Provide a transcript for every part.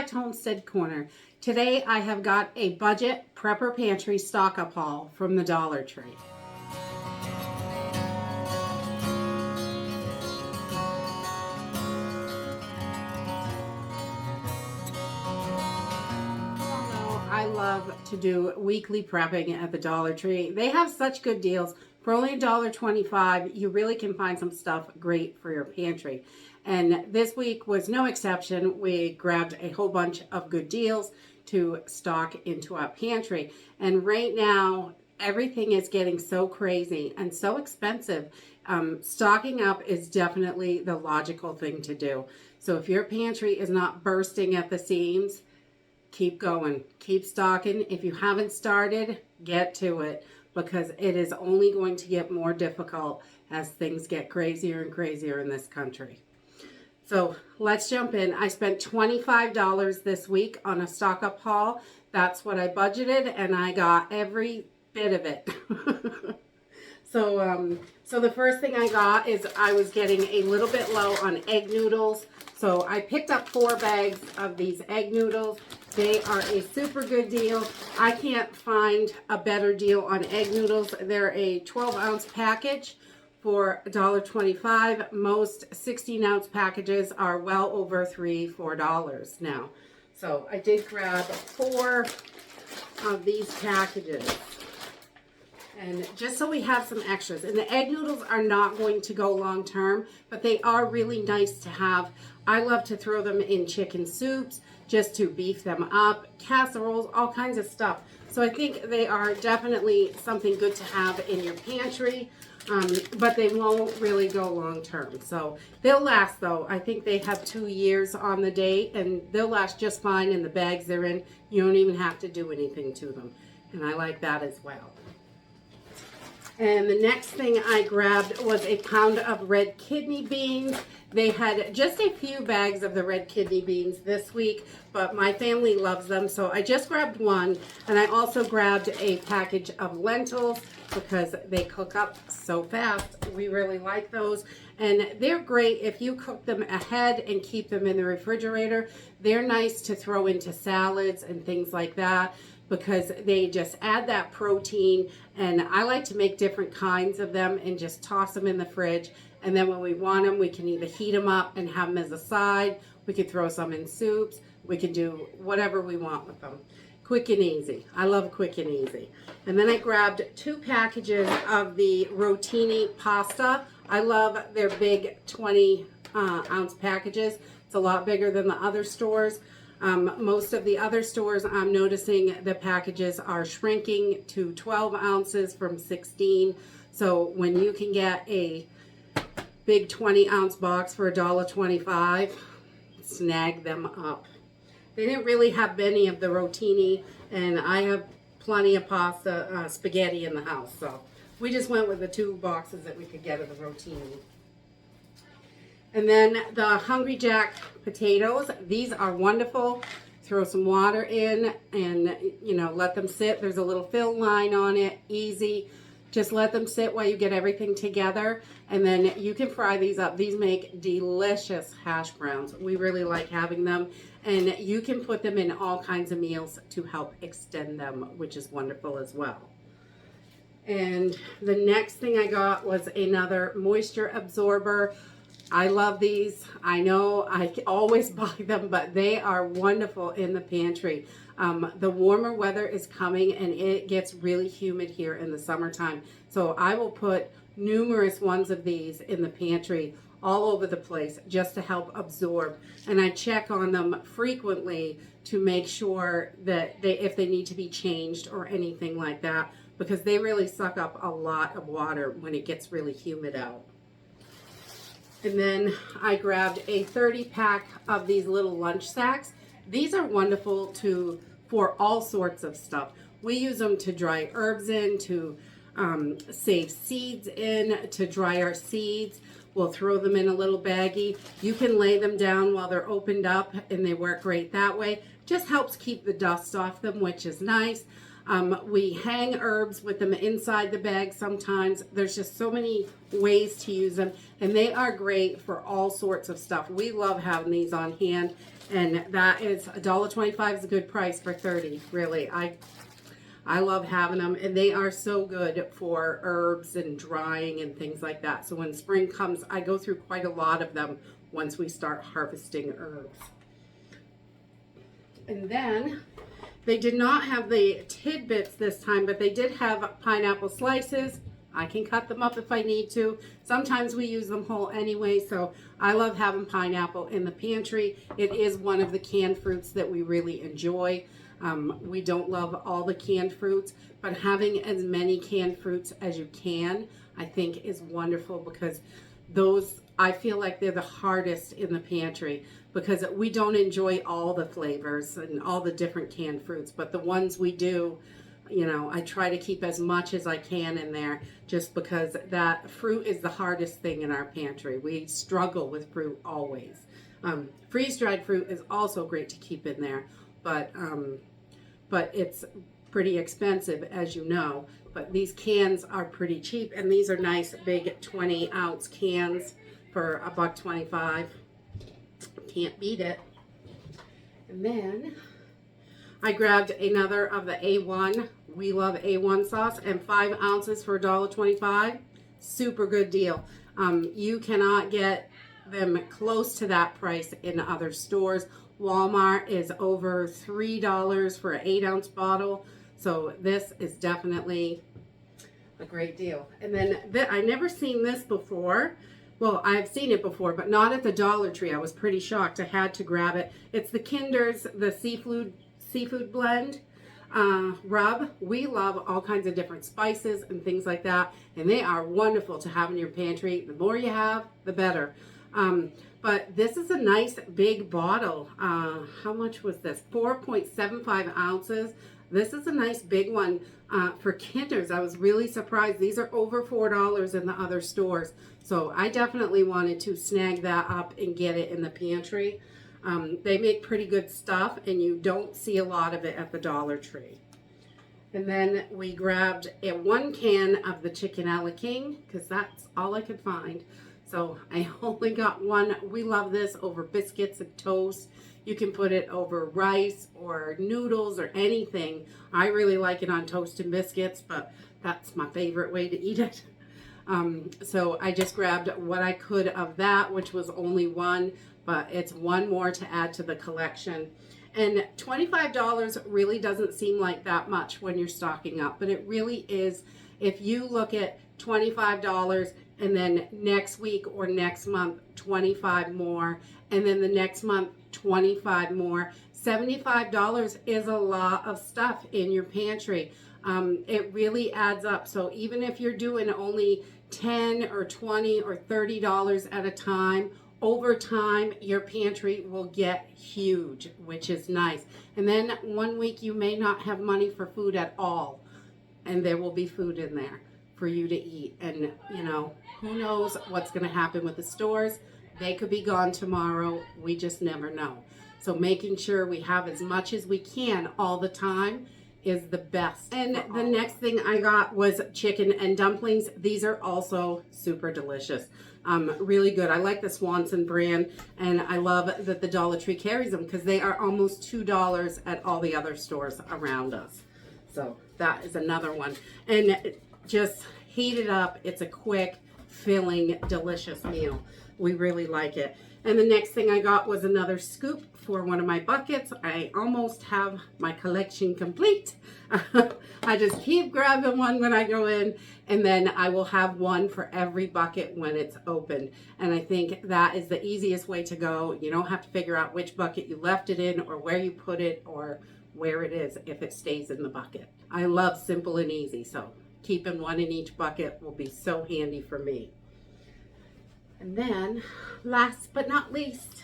back to Homestead Corner. Today I have got a budget prepper pantry stock up haul from the Dollar Tree. I love to do weekly prepping at the Dollar Tree. They have such good deals. For only $1.25, you really can find some stuff great for your pantry. And this week was no exception. We grabbed a whole bunch of good deals to stock into our pantry. And right now, everything is getting so crazy and so expensive. Stocking up is definitely the logical thing to do. So if your pantry is not bursting at the seams, keep going, keep stocking. If you haven't started, get to it, because it is only going to get more difficult as things get crazier and crazier in this country. So let's jump in. I spent $25 this week on a stock up haul. That's what I budgeted, and I got every bit of it. So the first thing I got is I was getting a little bit low on egg noodles. So I picked up 4 bags of these egg noodles. They are a super good deal. I can't find a better deal on egg noodles. They're a 12-ounce package for $1.25. Most 16-ounce packages are well over $3-4 now. So I did grab 4 of these packages. And just so we have some extras. And the egg noodles are not going to go long term, but they are really nice to have. I love to throw them in chicken soups just to beef them up, casseroles, all kinds of stuff. So I think they are definitely something good to have in your pantry, but they won't really go long term. So they'll last though. I think they have 2 years on the date, and they'll last just fine in the bags they're in. You don't even have to do anything to them. And I like that as well. And the next thing I grabbed was a pound of red kidney beans. They had just a few bags of the red kidney beans this week, but my family loves them, so I just grabbed one. And I also grabbed a package of lentils because they cook up so fast. We really like those. And they're great if you cook them ahead and keep them in the refrigerator. They're nice to throw into salads and things like that, because they just add that protein. And I like to make different kinds of them and just toss them in the fridge. And then when we want them, we can either heat them up and have them as a side. We could throw some in soups. We can do whatever we want with them. Quick and easy. I love quick and easy. And then I grabbed 2 packages of the rotini pasta. I love their big 20-ounce packages. It's a lot bigger than the other stores. Most of the other stores, I'm noticing the packages are shrinking to 12 ounces from 16. So when you can get a big 20-ounce box for $1.25, snag them up. They didn't really have many of the rotini, and I have plenty of pasta, spaghetti in the house. So we just went with the 2 boxes that we could get of the rotini. And then the Hungry Jack potatoes. These are wonderful. Throw some water in and, let them sit. There's a little fill line on it. Easy. Just let them sit while you get everything together. And then you can fry these up. These make delicious hash browns. We really like having them. And you can put them in all kinds of meals to help extend them, which is wonderful as well. And the next thing I got was another moisture absorber. I love these. I know I always buy them, but they are wonderful in the pantry. The warmer weather is coming, and it gets really humid here in the summertime. So I will put numerous ones of these in the pantry all over the place just to help absorb. And I check on them frequently to make sure that if they need to be changed or anything like that, because they really suck up a lot of water when it gets really humid out. And then I grabbed a 30-pack of these little lunch sacks. These are wonderful for all sorts of stuff. We use them to dry herbs in, to save seeds in, to dry our seeds. We'll throw them in a little baggie. You can lay them down while they're opened up, and they work great that way. Just helps keep the dust off them, which is nice. We hang herbs with them inside the bag sometimes. There's just so many ways to use them, and they are great for all sorts of stuff. We love having these on hand, and that is $1.25 is a good price for 30, really. I love having them, and they are so good for herbs and drying and things like that. So when spring comes, I go through quite a lot of them once we start harvesting herbs. And then they did not have the tidbits this time, but they did have pineapple slices. I can cut them up if I need to. Sometimes we use them whole anyway, so I love having pineapple in the pantry. It is one of the canned fruits that we really enjoy. We don't love all the canned fruits, but having as many canned fruits as you can, I think is wonderful, because those, I feel like they're the hardest in the pantry, because we don't enjoy all the flavors and all the different canned fruits, but the ones we do, you know, I try to keep as much as I can in there, just because that fruit is the hardest thing in our pantry. We struggle with fruit always. Freeze-dried fruit is also great to keep in there, but it's pretty expensive, as you know. But these cans are pretty cheap, and these are nice big 20-ounce cans for $1.25. Can't beat it. And then I grabbed another of the A1. We love A1 sauce, and 5 ounces for $1.25. Super good deal. You cannot get them close to that price in other stores. Walmart is over $3 for an 8-ounce bottle. So this is definitely a great deal. And then I never seen this before. Well, I've seen it before, but not at the Dollar Tree. I was pretty shocked. I had to grab it. It's the Kinder's, the seafood blend rub. We love all kinds of different spices and things like that, and they are wonderful to have in your pantry. The more you have, the better. But this is a nice big bottle. How much was this? 4.75 ounces. This is a nice big one for Kinder's. I was really surprised. These are over $4 in the other stores. So I definitely wanted to snag that up and get it in the pantry. They make pretty good stuff, and you don't see a lot of it at the Dollar Tree. And then we grabbed 1 can of the Chicken a la King, because that's all I could find. So I only got one. We love this over biscuits and toast. You can put it over rice or noodles or anything. I really like it on toast and biscuits, but that's my favorite way to eat it. So I just grabbed what I could of that, which was only one, but it's one more to add to the collection. And $25 really doesn't seem like that much when you're stocking up, but it really is. If you look at $25 and then next week or next month, 25 more, and then the next month, 25 more, $75 is a lot of stuff in your pantry. It really adds up. So even if you're doing only $10 or $20 or $30 at a time, over time, your pantry will get huge, which is nice. And then one week you may not have money for food at all, and there will be food in there for you to eat. And, you know, who knows what's going to happen with the stores. They could be gone tomorrow. We just never know. So making sure we have as much as we can all the time is the best. And the next thing I got was chicken and dumplings. These are also super delicious. Really good. I like the Swanson brand, and I love that the Dollar Tree carries them, because they are almost $2 at all the other stores around us. So that is another one. And just heat it up. It's a quick, filling, delicious meal. We really like it. And the next thing I got was another scoop for one of my buckets. I almost have my collection complete. I just keep grabbing one when I go in, and then I will have one for every bucket when it's open. And I think that is the easiest way to go. You don't have to figure out which bucket you left it in, or where you put it, or where it is if it stays in the bucket. I love simple and easy, so keeping one in each bucket will be so handy for me. And then, last but not least,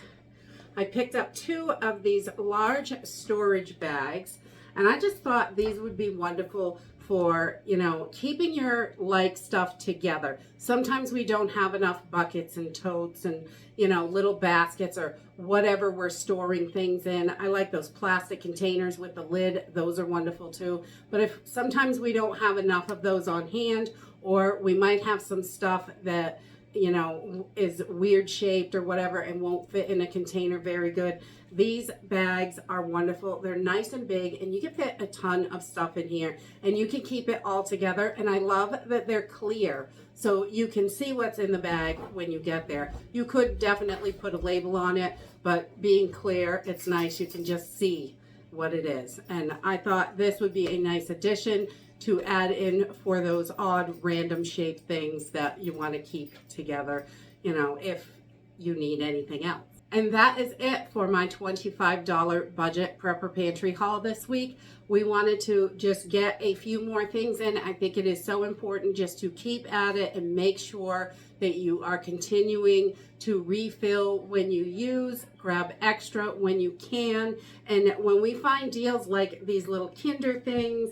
I picked up 2 of these large storage bags, and I just thought these would be wonderful for, you know, keeping your like stuff together. Sometimes we don't have enough buckets and totes and, you know, little baskets or whatever we're storing things in. I like those plastic containers with the lid. Those are wonderful too. But if sometimes we don't have enough of those on hand, or we might have some stuff that, you know, is weird shaped or whatever and won't fit in a container very good, these bags are wonderful. They're nice and big, and you can fit a ton of stuff in here, and you can keep it all together. And I love that they're clear, so you can see what's in the bag when you get there. You could definitely put a label on it, but being clear, it's nice. You can just see what it is. And I thought this would be a nice addition to add in for those odd random shaped things that you want to keep together, you know, if you need anything else. And that is it for my $25 budget prepper pantry haul this week. We wanted to just get a few more things in. I think it is so important just to keep at it and make sure that you are continuing to refill when you use, grab extra when you can. And when we find deals like these little Kinder things,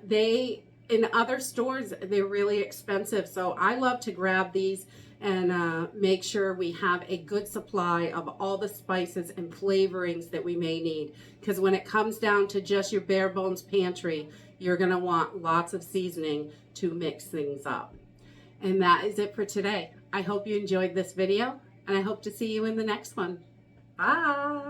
they, in other stores, they're really expensive. So I love to grab these and make sure we have a good supply of all the spices and flavorings that we may need. Because when it comes down to just your bare bones pantry, you're going to want lots of seasoning to mix things up. And that is it for today. I hope you enjoyed this video, and I hope to see you in the next one. Bye!